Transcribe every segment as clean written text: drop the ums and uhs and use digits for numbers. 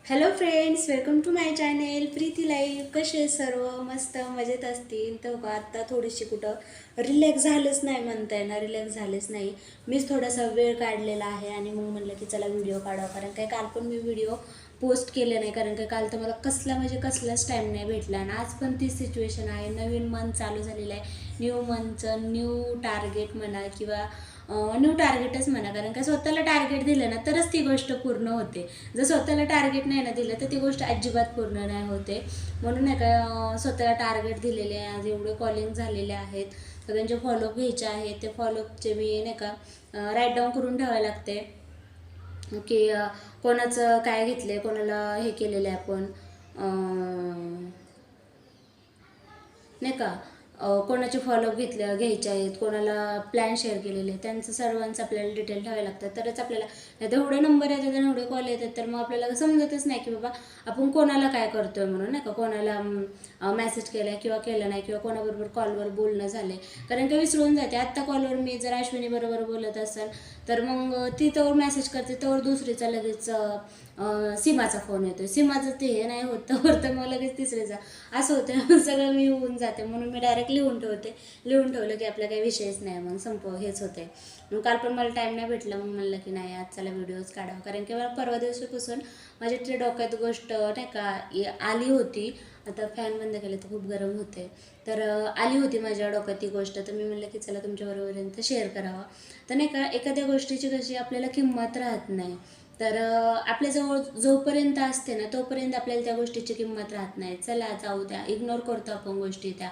Hello friends, welcome to my channel Preeti life. कसे सर्व मस्त मजेत असतील तर का आत्ता थोडीशी कुठं रिलॅक्स झालंच नाही म्हणता येणार, रिलॅक्स झालेच नाही. मीच थोडासा वेळ काढलेला आहे आणि मग म्हणलं की चला व्हिडिओ काढावं. कारण काय काल पण मी व्हिडिओ पोस्ट केले नाही, कारण काय काल तर मला कसलाच टाईम नाही भेटला. आणि आज पण तीच सिच्युएशन आहे. नवीन मंथ चालू झालेलं आहे. न्यू मंथचं न्यू टार्गेट म्हणा किंवा न्यू टार्गेटच म्हणा. कारण का स्वतःला टार्गेट दिलं ना तरच ती गोष्ट पूर्ण होते. जर स्वतःला टार्गेट नाही ना दिलं तर ती गोष्ट अजिबात पूर्ण नाही होते. म्हणून नाही का स्वतःला टार्गेट दिलेले आहे. आज एवढे कॉलिंग झालेले आहेत, सगळ्यांचे फॉलोअप घ्यायचे आहेत. ते फॉलोअपचे मी नाही का राईट डाऊन करून ठेवायला लागते की कोणाचं काय घेतलं, कोणाला हे केलेलं आहे आपण नाही का कोणाचे फॉलोअप घ्यायचे आहेत, कोणाला प्लॅन शेअर केलेले आहेत, त्यांचं सर्वांचं आपल्याला डिटेल ठेवायला लागतं. तरच आपल्याला नाही तर एवढे नंबर येतात आणि एवढे कॉल येतात तर मग आपल्याला समजतच नाही की बाबा आपण कोणाला काय करतोय म्हणून, नाही का कोणाला मेसेज केला किंवा केला नाही किंवा कोणाबरोबर कॉलवर बोलणं झालंय. कारण का विसरून जाते. आत्ता कॉलवर मी जर अश्विनी बरोबर बोलत असेल तर मग ती तोवर मेसेज करते, तोवर दुसरीचा लगेच सीमाचा फोन येतो. सीमाचं ते हे नाही होत तर मग लगेच तिसरीचा असं होतं. सगळं मी होऊन जाते. म्हणून मी डायरेक्ट लिहून ठेवलं की आपला काही विषयच नाही, मग हेच होते. मग काल पण मला टाईम नाही भेटला. मग म्हणलं की नाही आज चला व्हिडिओज काढावं. कारण की मला परवा दिवशीपासून माझ्या ते डोक्यात गोष्ट नाही का आली होती. आता फॅन बंद केले तर खूप गरम होते. तर आली होती माझ्या डोक्यात ती गोष्ट. तर मी म्हणलं की चला तुमच्याबरोबर शेअर करावं. तर नाही का एखाद्या गोष्टीची कशी आपल्याला किंमत राहत नाही. तर आपल्याजवळ जोपर्यंत असते ना तोपर्यंत आपल्याला त्या गोष्टीची किंमत राहत नाही. चला जाऊ द्या, इग्नोर करतो आपण गोष्टी त्या.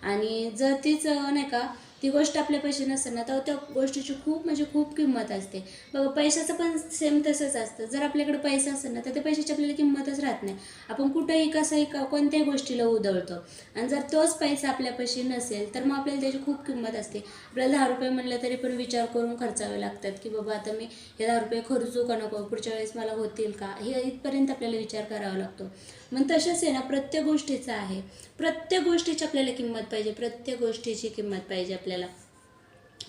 आणि जर तीच नाही का ती गोष्ट आपल्यापाशी नसेल ना तर त्या गोष्टीची खूप किंमत असते. बघा पैशाचं पण सेम तसंच असतं. जर आपल्याकडे पैसा असेल ना तर त्या पैशाची आपल्याला किंमतच राहत नाही. आपण कुठंही कसंही कोणत्याही गोष्टीला उधळतो. आणि जर तोच पैसा आपल्यापाशी नसेल तर मग आपल्याला त्याची खूप किंमत असते. आपल्याला 10 रुपये म्हणलं तरी पण विचार करून खर्चावे लागतात की बाबा आता मी हे 10 रुपये खर्चू का नको, पुढच्या वेळेस मला होतील का, हे इथपर्यंत आपल्याला विचार करावा लागतो. मग तसंच आहे ना प्रत्येक गोष्टीचं आहे. प्रत्येक गोष्टीची आपल्याला किंमत पाहिजे, प्रत्येक गोष्टीची किंमत पाहिजे आपल्याला.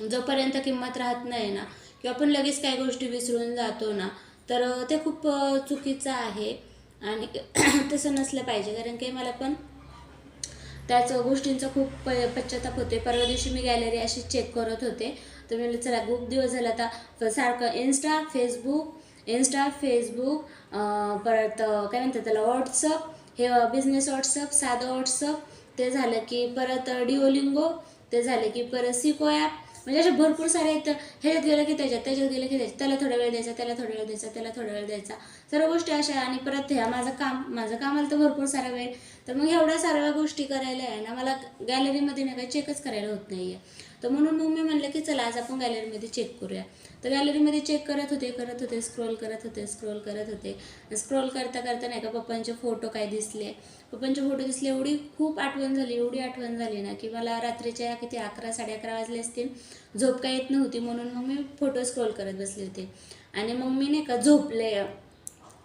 जोपर्यंत किंमत राहत नाही ना किंवा आपण लगेच काही गोष्टी विसरून जातो ना तर ते खूप चुकीचं आहे. आणि तसं नसलं पाहिजे. कारण की मला पण त्याच गोष्टींचा खूप पश्चाताप होते. परवा दिवशी मी गॅलरी अशी चेक करत होते तर मी चला खूप दिवस झाला आता सारखं इंस्टा फेसबुक परत काय म्हणतात त्याला व्हॉट्सअप, हे बिझनेस व्हॉट्सअप, साधं व्हॉट्सअप, ते झालं की परत डिओलिंगो, ते झालं की परत सिको ॲप. म्हणजे असे भरपूर सारे आहेत. ह्याच्यात गेलं की त्याच्यात गेलं की त्याच्यात, त्याला थोडा वेळ द्यायचा, त्याला थोडा वेळ द्यायचा, सर्व गोष्टी अशा. आणि परत ह्या माझं कामाला तर भरपूर सारा वेळ. तर मग एवढ्या सर्व गोष्टी करायला आहे ना मला गॅलरीमध्ये नाही काही चेकच करायला होत नाही आहे. तर म्हणून मग मी म्हणलं की चला आज आपण गॅलरीमध्ये चेक करूया. तर गॅलरीमध्ये चेक करत होते, स्क्रोल करत होते. स्क्रोल करता करता नाही का पप्पांचे फोटो दिसले. एवढी एवढी आठवण झाली ना की मला रात्रीच्या किती 11 साडे 11 वाजले असतील. झोप काय येत नव्हती म्हणून मग मी फोटो स्क्रोल करत बसले होते. आणि मग मी नाही का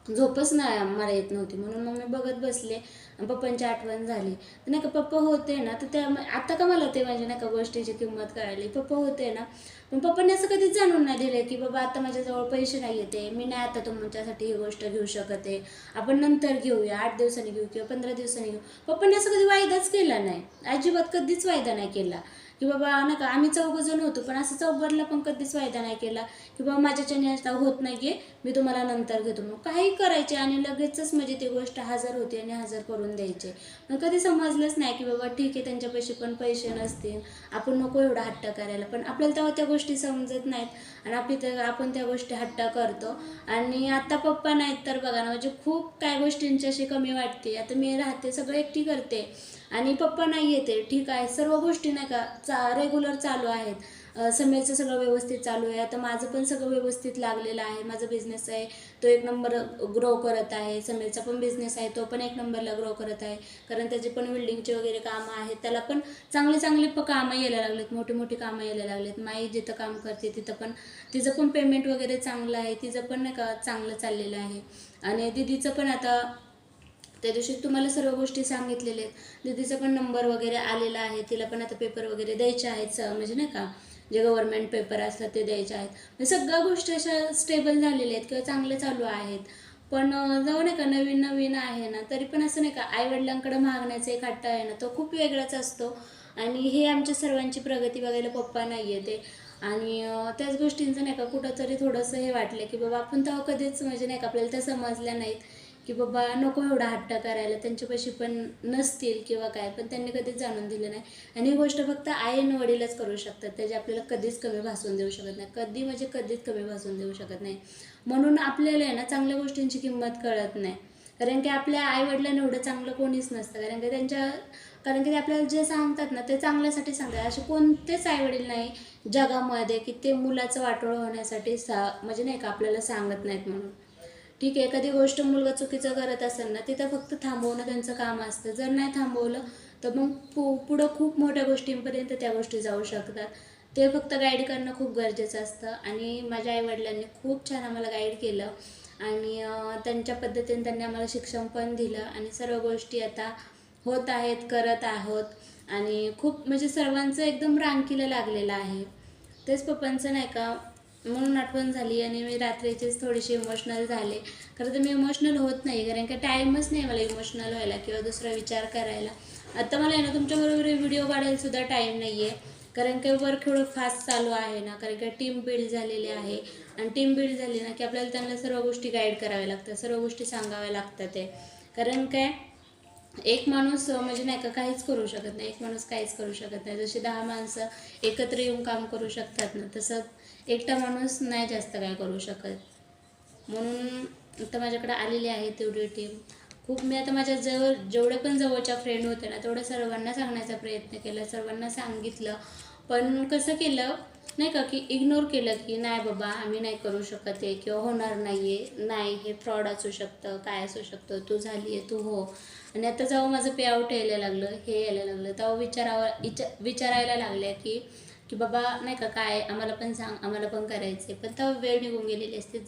झोपच नाही मला येत नव्हती म्हणून मग मी बघत बसले. पप्पांची आठवण झाली. तर नाही का पप्पा होते ना तर त्या आता का मला ते माझ्या नाही का गोष्टीची किंमत कळाली. पप्पा होते ना पण पप्पांनी असं कधीच जाणून नाही दिलं की बाबा आता माझ्याजवळ पैसे नाही येते, मी नाही आता तुमच्यासाठी ही गोष्ट घेऊ शकत आहे, आपण नंतर घेऊया, 8 दिवसांनी घेऊ किंवा 15 दिवसांनी घेऊ. पप्पांनी असं कधी वायदाच केला नाही, अजिबात कधीच वायदा नाही केला की बाबा नका. आम्ही 4 जण होतो पण असं चौघांना पण कधीच वायदा नाही केला की बाबा माझ्याच्याने आता होत नाही आहे, मी तुम्हाला नंतर घेतो. मग काही करायचे आणि लगेचच म्हणजे ती गोष्ट हजर होती आणि हजर करून द्यायचे. मग कधी समजलंच नाही की बाबा ठीक आहे त्यांच्यापाशी पण पैसे नसतील, आपण नको एवढा हट्ट करायला. पण आपल्याला तेव्हा त्या गोष्टी समजत नाहीत आणि आपण त्या गोष्टी हट्ट करतो. आणि आता पप्पा नाहीत तर बघा ना म्हणजे खूप काय गोष्टींची अशी कमी वाटते. आता मी राहते सगळं एकटी करते आणि पप्पा नाही येते, ठीक आहे सर्व गोष्टी नाही का रेग्युलर चालू आहेत. समीरचं सगळं व्यवस्थित चालू आहे. आता माझं पण सगळं व्यवस्थित लागलेलं आहे. माझा बिझनेस आहे तो 1 नंबर ग्रो करत आहे. समीरचा पण बिझनेस आहे तो पण 1 नंबरला ग्रो करत आहे. कारण त्याचे पण बिल्डिंगचे वगैरे कामं आहेत, त्याला पण चांगली कामं यायला लागलेत, मोठी कामं यायला लागलेत. माई जिथं काम करते तिथं पण तिचं पण पेमेंट वगैरे चांगलं आहे, तिचं पण नाही का चांगलं चाललेलं आहे. आणि दीदीचं पण आता त्या दिवशी तुम्हाला सर्व गोष्टी सांगितलेल्या आहेत. दीदीचा पण नंबर वगैरे आलेला आहे, तिला पण आता पेपर वगैरे द्यायचे आहेत म्हणजे नाही का जे गव्हर्नमेंट पेपर असतात ते द्यायचे आहेत. म्हणजे सगळ्या गोष्टी अशा स्टेबल झालेल्या आहेत किंवा चांगल्या चालू आहेत. पण जाऊ नाही का नवीन नवीन आहे ना, तरी पण असं नाही का आईवडिलांकडे मागण्याचा एक हट्ट आहे ना, तो खूप वेगळाच असतो. आणि हे आमच्या सर्वांची प्रगती बघायला पप्पा नाही येते. आणि त्याच गोष्टींचं नाही का कुठंतरी थोडंसं हे वाटलं की बाबा आपण तेव्हा कधीच म्हणजे नाही का आपल्याला त्या समजल्या नाहीत की बाबा नको एवढा हट्ट करायला, त्यांच्यापाशी पण नसतील किंवा काय, पण त्यांनी कधीच जाणून दिलं नाही. आणि ही गोष्ट फक्त आई आणि वडीलच करू शकतात, त्याची आपल्याला कधीच कमी भासून देऊ शकत नाही, कधी म्हणजे कधीच कमी भासून देऊ शकत नाही. म्हणून आपल्याला आहे ना चांगल्या गोष्टींची किंमत कळत नाही. कारण की आपल्या आईवडिलांना एवढं चांगलं कोणीच नसतं, कारण की ते आपल्याला जे सांगतात ना ते चांगल्यासाठी सांगतात. असे कोणतेच आईवडील नाही जगामध्ये की ते मुलाचं वाटोळं होण्यासाठी म्हणजे नाही का आपल्याला सांगत नाहीत म्हणून. ठीक आहे, एखादी गोष्ट मुलगा चुकीचं करत असेल ना, तिथं फक्त थांबवणं त्यांचं काम असतं. जर नाही थांबवलं तर मग पुढं खूप मोठ्या गोष्टींपर्यंत त्या गोष्टी जाऊ शकतात. ते फक्त गाईड करणं खूप गरजेचं असतं. आणि माझ्या आईवडिलांनी खूप छान आम्हाला गाईड केलं. आणि त्यांच्या पद्धतीने त्यांनी आम्हाला शिक्षण पण दिलं. आणि सर्व गोष्टी आता होत आहेत, करत आहोत. आणि खूप म्हणजे सर्वांचं एकदम रांकीला लागलेलं आहे. तेच पप्पांचं नाही का म्हणून आठवण झाली. आणि मी रात्रीचीच थोडीशी इमोशनल झाले. खरं तर मी इमोशनल होत नाही, कारण की टाईमच नाही मला इमोशनल व्हायला किंवा दुसरा विचार करायला. आता मला आहे ना तुमच्याबरोबर व्हिडिओ काढायला सुद्धा टाईम नाही आहे, कारण की वर्क एवढं फास्ट चालू आहे ना, कारण की टीम बिल्ड झालेली आहे. आणि टीम बिल्ड झाली ना की आपल्याला त्यांना सर्व गोष्टी गाईड कराव्या लागतात, सर्व गोष्टी सांगाव्या लागतात. ते कारण काय एक माणूस म्हणजे नाही का काहीच करू शकत नाही, एक माणूस काहीच करू शकत नाही. जशी 10 माणसं एकत्र येऊन काम करू शकतात ना, तसं एकटा माणूस नाही जास्त काय करू शकत. म्हणून आता माझ्याकडे आलेली आहे तेवढी टीम. खूप मी आता माझ्या जेवढे पण जवळच्या फ्रेंड होते ना तेवढ्या सर्वांना सांगण्याचा प्रयत्न केला, सर्वांना सांगितलं. पण कसं केलं नाही का की इग्नोर केलं की नाही बाबा आम्ही नाही करू शकत आहे किंवा होणार नाही आहे, नाही हे फ्रॉड असू शकतं, काय असू शकतं, तू झाली आहे तू हो. आणि आता जेव्हा माझं पे आउट यायला लागलं, हे यायला लागलं, तेव्हा विचारायला लागल्या की की बाबा नाही का काय आम्हाला पण सांग, आम्हाला पण करायचं आहे. पण तेव्हा वेळ निघून गेलेली असते.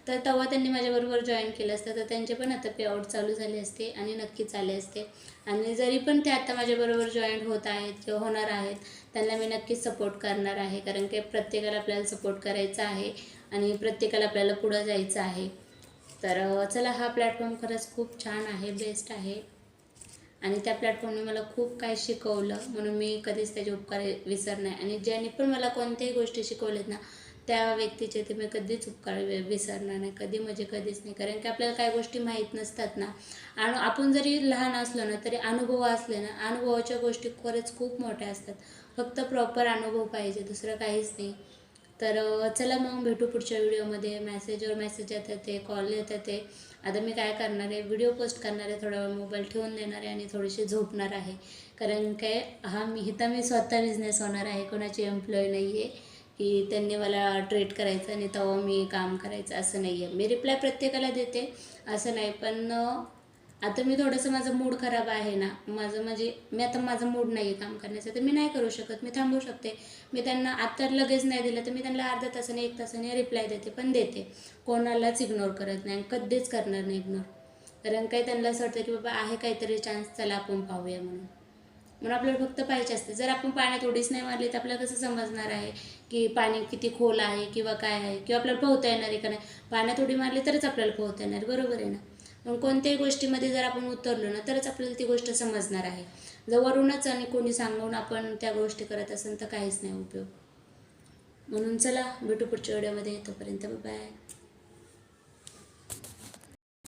तर तेव्हा त्यांनी माझ्याबरोबर जॉईन केलं असतं तर त्यांचे पण आता पे आउट चालू झाले असते आणि नक्कीच आले असते. आणि जरी पण ते आता माझ्याबरोबर जॉईन होत आहेत किंवा होणार आहेत, त्यांना मी नक्कीच सपोर्ट करणार आहे. कारण की प्रत्येकाला आपल्याला सपोर्ट करायचा आहे आणि प्रत्येकाला आपल्याला पुढं जायचं आहे. तर चला, हा प्लॅटफॉर्म खरंच खूप छान आहे, बेस्ट आहे. आणि त्या प्लॅटफॉर्मने मला खूप काही शिकवलं, म्हणून मी कधीच त्याचे उपकार विसरणार नाही. आणि ज्यांनी पण मला कोणत्याही गोष्टी शिकवल्यात ना त्या व्यक्तीचे ते मी कधीच उपकार विसरणार नाही, कधी म्हणजे कधीच नाही. कारण की आपल्याला काही गोष्टी माहीत नसतात ना, आणि आपण जरी लहान असलो ना तरी अनुभव असले ना, अनुभवाच्या गोष्टी खरंच खूप मोठ्या असतात. फक्त प्रॉपर अनुभव पाहिजे, दुसरं काहीच नाही. तर चला मग भेटू पुढच्या व्हिडिओमध्ये. मेसेजवर मेसेज येतात ते, कॉल येतात ते. आता मी काय करणार आहे, व्हिडिओ पोस्ट करणार आहे, थोडा वेळ मोबाईल ठेवून देणार आहे आणि थोडीशी झोपणार आहे. कारण काय मी स्वतः बिझनेस होणार आहे, कोणाची एम्प्लॉई नाही आहे की त्यांनी मला ट्रीट करायचं आणि तेव्हा मी काम करायचं, असं नाही आहे. मी रिप्लाय प्रत्येकाला देते असं नाही. पण आता मी थोडंसं माझं मूड खराब आहे ना, माझा मूड नाही आहे काम करण्याचा, तर मी नाही करू शकत, मी थांबू शकते. मी त्यांना आता लगेच नाही दिलं तर मी त्यांना अर्ध्या तासाने 1 तासाने रिप्लाय देते, पण देते. कोणालाच इग्नोर करत नाही, कधीच करणार नाही इग्नोर. कारण काही त्यांना असं वाटतं की बाबा आहे काहीतरी चान्स, चला आपण पाहूया म्हणून आपल्याला फक्त पाहिजे असते. जर आपण पाण्यात उडीच नाही मारली तर आपल्याला कसं समजणार आहे की पाणी किती खोल आहे किंवा काय आहे, किंवा आपल्याला पोहता येणार आहे का नाही. पाण्यात उडी मारली तरच आपल्याला पोहता येणार, बरोबर आहे ना. मग कोणत्याही गोष्टीमध्ये जर आपण उतरलो ना तरच आपल्याला ती गोष्ट समजणार आहे. जर वरूनच आणि कोणी सांगून आपण त्या गोष्टी करत असेल तर काहीच नाही उपयोग. म्हणून चला भेटू पुढच्या व्हिडिओमध्ये, तोपर्यंत बाय.